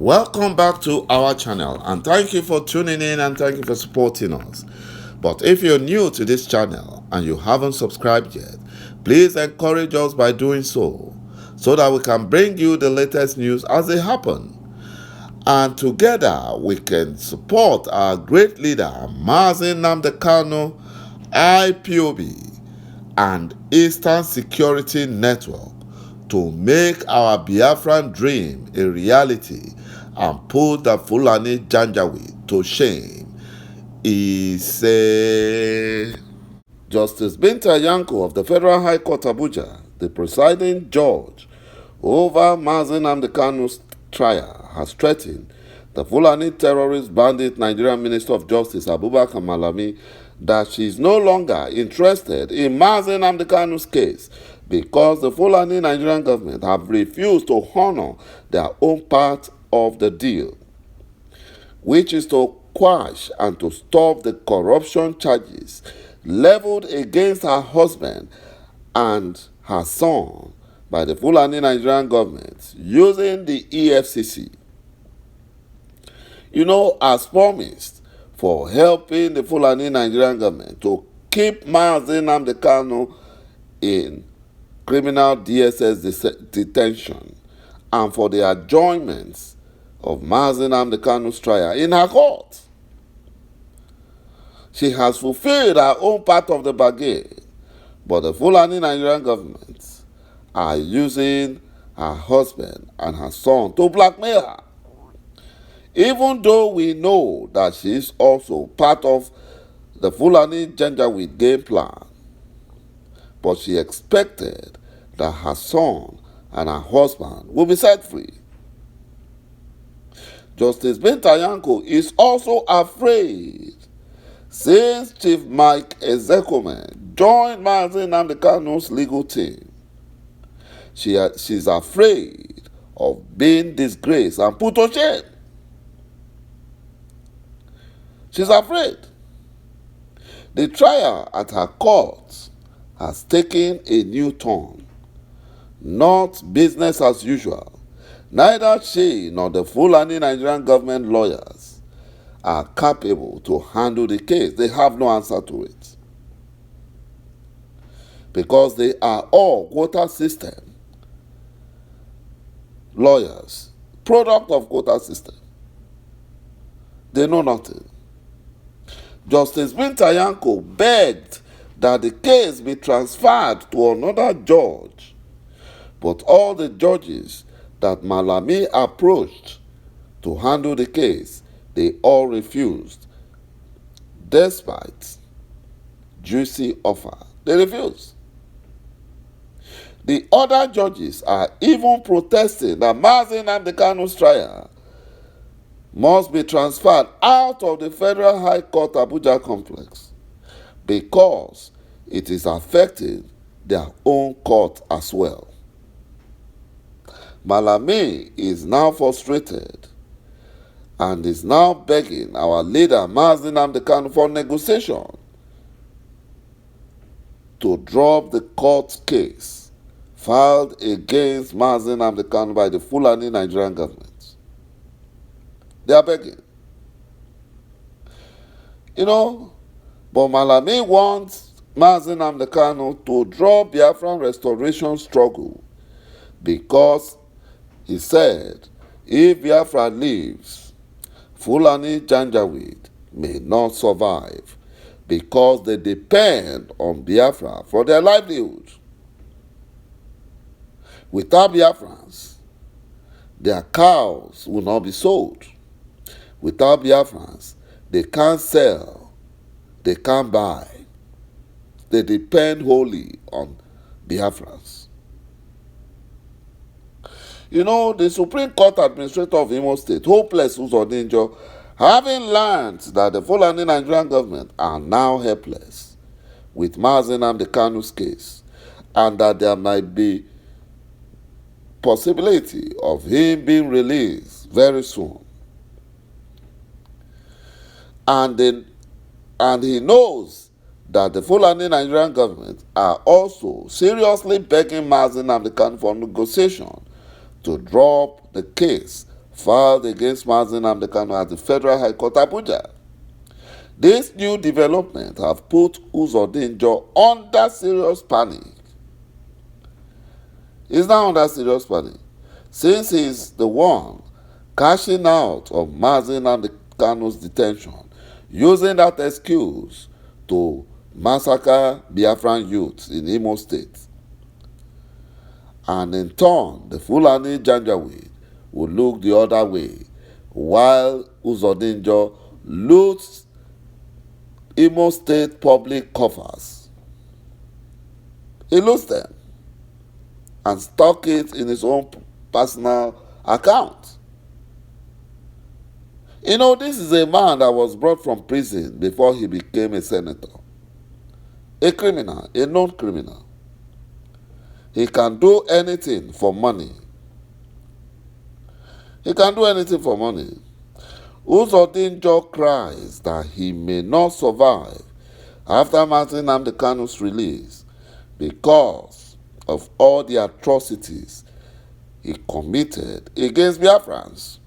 Welcome back to our channel, and thank you for tuning in and thank you for supporting us. But if you're new to this channel and you haven't subscribed yet, please encourage us by doing so that we can bring you the latest news as they happen. And together we can support our great leader, ŁIŁ Nnamdi Kanu, IPOB, and Eastern Security Network to make our Biafran dream a reality and put the Fulani Janjaweed to shame. He said. Justice Binta Nyako of the Federal High Court Abuja, the presiding judge over ŁIŁ Nnamdi Kanu's trial, has threatened the Fulani terrorist bandit Nigerian Minister of Justice Abubakar Malami that she is no longer interested in ŁIŁ Nnamdi Kanu's case because the Fulani Nigerian government have refused to honor their own part of the deal, which is to quash and to stop the corruption charges leveled against her husband and her son by the Fulani Nigerian government using the EFCC. As promised, for helping the Fulani Nigerian government to keep ŁIŁ Nnamdi Kanu in criminal DSS detention and for the adjournments of ŁIŁ Nnamdi Kanu's trial in her court. She has fulfilled her own part of the bargain, but the Fulani Nigerian government are using her husband and her son to blackmail her. Even though we know that she is also part of the Fulani Janjaweed game plan, but she expected that her son and her husband will be set free. Justice Binta Nyako is also afraid since Chief Mike Ezekwueme joined ŁIŁ Nnamdi Kanu's legal team. She's afraid of being disgraced and put to shame. She's afraid. The trial at her court has taken a new turn. Not business as usual. Neither she nor the Fulani Nigerian government lawyers are capable to handle the case. They have no answer to it. Because they are all quota system lawyers, product of quota system. They know nothing. Justice Binta Nyako begged that the case be transferred to another judge, but all the judges that Malami approached to handle the case, they all refused. Despite juicy offer, they refused. The other judges are even protesting that ŁIŁ Nnamdi Kanu's trial must be transferred out of the Federal High Court Abuja complex because it is affecting their own court as well. Malami is now frustrated and is now begging our leader ŁIŁ Nnamdi Kanu for negotiation to drop the court case filed against ŁIŁ Nnamdi Kanu by the Fulani Nigerian government. They are begging. But Malami wants ŁIŁ Nnamdi Kanu to drop Biafran restoration struggle because he said if Biafra leaves, Fulani Janjaweed may not survive because they depend on Biafra for their livelihood. Without Biafrans, their cows will not be sold. Without Biafrans, they can't sell, they can't buy. They depend wholly on Biafrans. The Supreme Court Administrator of Imo State, hopeless UZODINJO, having learned that the Fulani Nigerian government are now helpless with ŁIŁ Nnamdi Kanu's case and that there might be possibility of him being released very soon. And he knows that the Fulani Nigerian government are also seriously begging ŁIŁ Nnamdi Kanu for negotiation to drop the case filed against mas Nnamdi Kanu at the Federal High Court, Abuja. This new development have put UZODINJO under serious panic. He's now under serious panic, since he's the one cashing out of mas Nnamdi Kanu's detention, using that excuse to massacre Biafran youths in Imo State. And in turn, the Fulani Janjaweed will look the other way, while UZODINJO loots Imo State public coffers. He loots them and stock it in his own personal account. You know, this is a man that was brought from prison before he became a senator. A criminal, a known criminal. He can do anything for money. He can do anything for money. UZODINJO cries that he may not survive after Nnamdi Kanu's release because of all the atrocities he committed against Biafrans.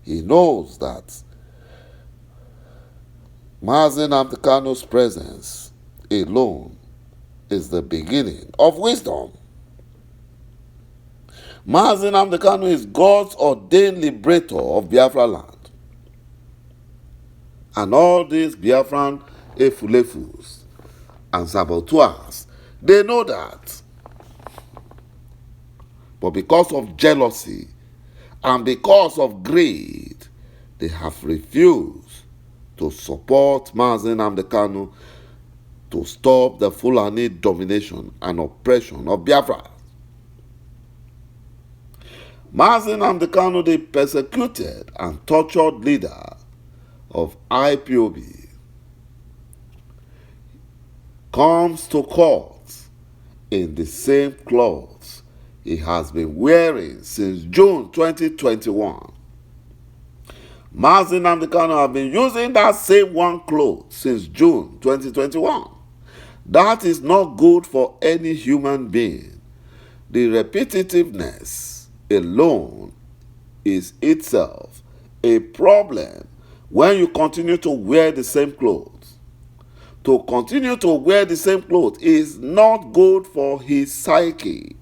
He knows that Nnamdi Kanu's presence alone is the beginning of wisdom. Nnamdi Kanu is God's ordained liberator of Biafra land. And all these Biafran efulefus and saboteurs, they know that. But because of jealousy and because of greed, they have refused to support Nnamdi Kanu to stop the Fulani domination and oppression of Biafra. Nnamdi Kanu, the persecuted and tortured leader of IPOB, comes to court in the same clothes he has been wearing since June 2021. Nnamdi Kanu have been using that same one cloth since June 2021. That is not good for any human being. The repetitiveness alone is itself a problem when you continue to wear the same clothes. To continue to wear the same clothes is not good for his psyche,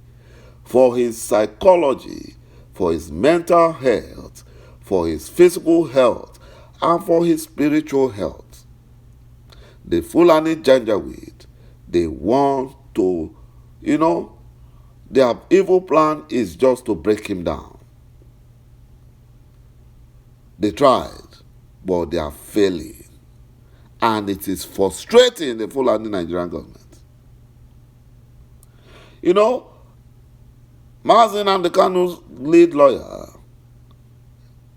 for his psychology, for his mental health, for his physical health, and for his spiritual health. The Fulani Janjaweed, they want to, their evil plan is just to break him down. They tried, but they are failing. And it is frustrating the Fulani Nigerian government. Nnamdi Kanu's lead lawyer,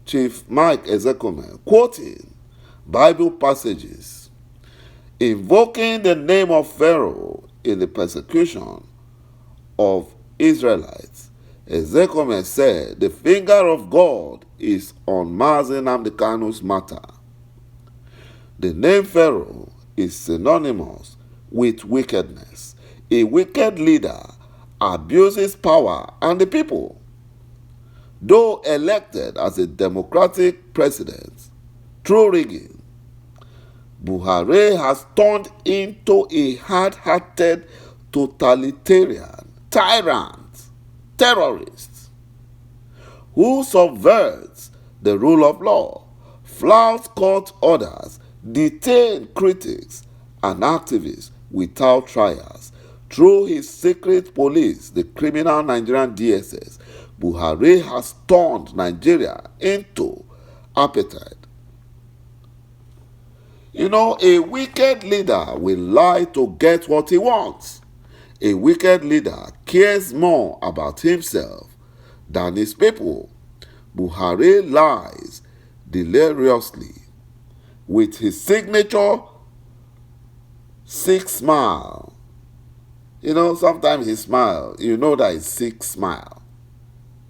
Chief Mike Ezekome, quoting Bible passages, invoking the name of Pharaoh in the persecution of Israelites, Ezekome said the finger of God is on Nnamdi Kanu's matter. The name Pharaoh is synonymous with wickedness. A wicked leader abuses power and the people. Though elected as a democratic president through rigging, Buhari has turned into a hard-hearted totalitarian tyrant, terrorist, who subverts the rule of law, flouts court orders, detains critics and activists without trials. Through his secret police, the criminal Nigerian DSS, Buhari has turned Nigeria into apartheid. A wicked leader will lie to get what he wants. A wicked leader cares more about himself than his people. Buhari lies deliriously with his signature sick smile. Sometimes he smiles. That is sick smile.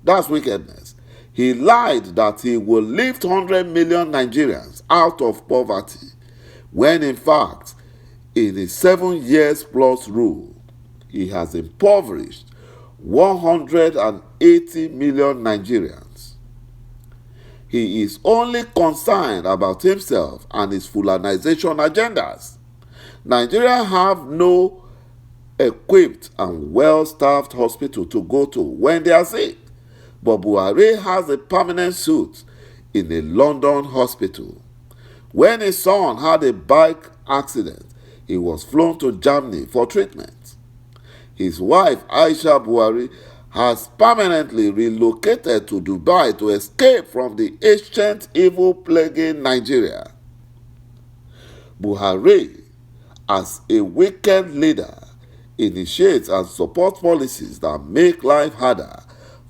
That's wickedness. He lied that he will lift 100 million Nigerians out of poverty, when in fact, in his 7 years plus rule, he has impoverished 180 million Nigerians. He is only concerned about himself and his Fulanization agendas. Nigerians have no equipped and well-staffed hospital to go to when they are sick, but Buhari has a permanent suit in a London hospital. When his son had a bike accident, he was flown to Germany for treatment. His wife, Aisha Buhari, has permanently relocated to Dubai to escape from the ancient evil plaguing Nigeria. Buhari, as a wicked leader, initiates and supports policies that make life harder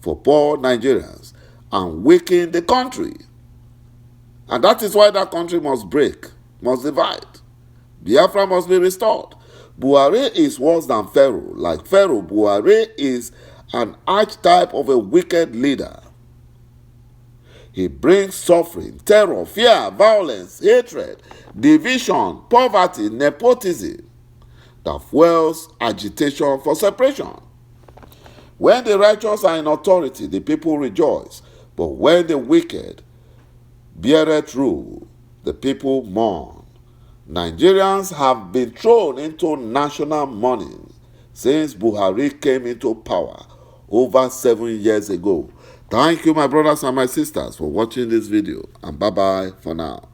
for poor Nigerians and weaken the country. And that is why that country must break, must divide. Biafra must be restored. Buhari is worse than Pharaoh. Like Pharaoh, Buhari is an archetype of a wicked leader. He brings suffering, terror, fear, violence, hatred, division, poverty, nepotism that fuels agitation for separation. When the righteous are in authority, the people rejoice. But when the wicked beareth rule, the people mourn. Nigerians have been thrown into national mourning since Buhari came into power over 7 years ago. Thank you, my brothers and my sisters, for watching this video, and bye-bye for now.